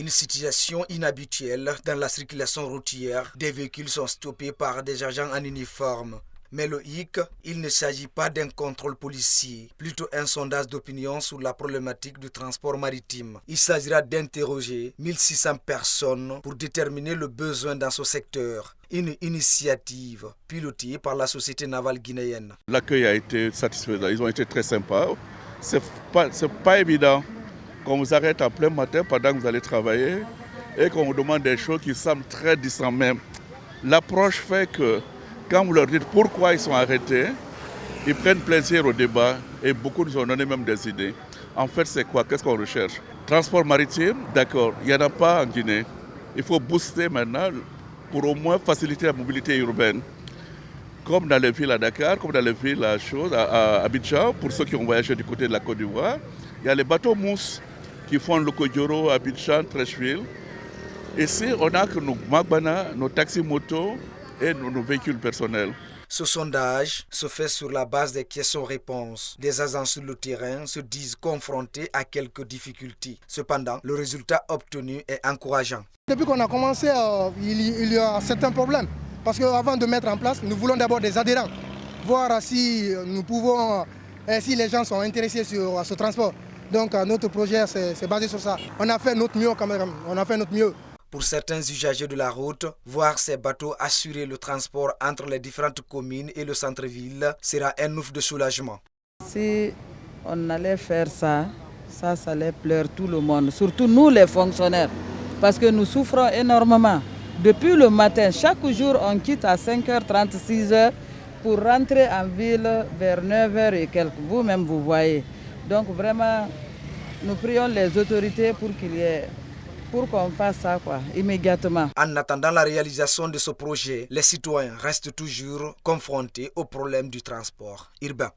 Une situation inhabituelle dans la circulation routière. Des véhicules sont stoppés par des agents en uniforme. Mais le hic, il ne s'agit pas d'un contrôle policier, plutôt un sondage d'opinion sur la problématique du transport maritime. Il s'agira d'interroger 1600 personnes pour déterminer le besoin dans ce secteur. Une initiative pilotée par la société navale guinéenne. L'accueil a été satisfaisant, ils ont été très sympas. C'est pas évident qu'on vous arrête en plein matin pendant que vous allez travailler et qu'on vous demande des choses qui semblent très distantes même. L'approche fait que quand vous leur dites pourquoi ils sont arrêtés, ils prennent plaisir au débat et beaucoup nous ont donné même des idées. En fait, c'est quoi? Qu'est-ce qu'on recherche? Transport maritime, d'accord, il n'y en a pas en Guinée. Il faut booster maintenant pour au moins faciliter la mobilité urbaine. Comme dans les villes à Dakar, comme dans les villes à Abidjan, pour ceux qui ont voyagé du côté de la Côte d'Ivoire, il y a les bateaux mousses qui font le Kodjoro, Abidjan, Treichville. Ici, on a que nos Magbana, nos taxis-motos et nos véhicules personnels. Ce sondage se fait sur la base des questions-réponses. Des agents sur le terrain se disent confrontés à quelques difficultés. Cependant, le résultat obtenu est encourageant. Depuis qu'on a commencé, il y a certains problèmes. Parce qu'avant de mettre en place, nous voulons d'abord des adhérents. Voir si nous pouvons, si les gens sont intéressés sur ce transport. Donc notre projet, c'est basé sur ça. On a fait notre mieux quand même, on a fait notre mieux. Pour certains usagers de la route, voir ces bateaux assurer le transport entre les différentes communes et le centre-ville sera un ouf de soulagement. Si on allait faire ça allait pleurer tout le monde, surtout nous les fonctionnaires, parce que nous souffrons énormément. Depuis le matin, chaque jour, on quitte à 5h30, 6h pour rentrer en ville vers 9h et quelques. Vous-même, vous voyez. Donc vraiment, nous prions les autorités pour qu'on fasse ça immédiatement. En attendant la réalisation de ce projet, les citoyens restent toujours confrontés au problème du transport urbain.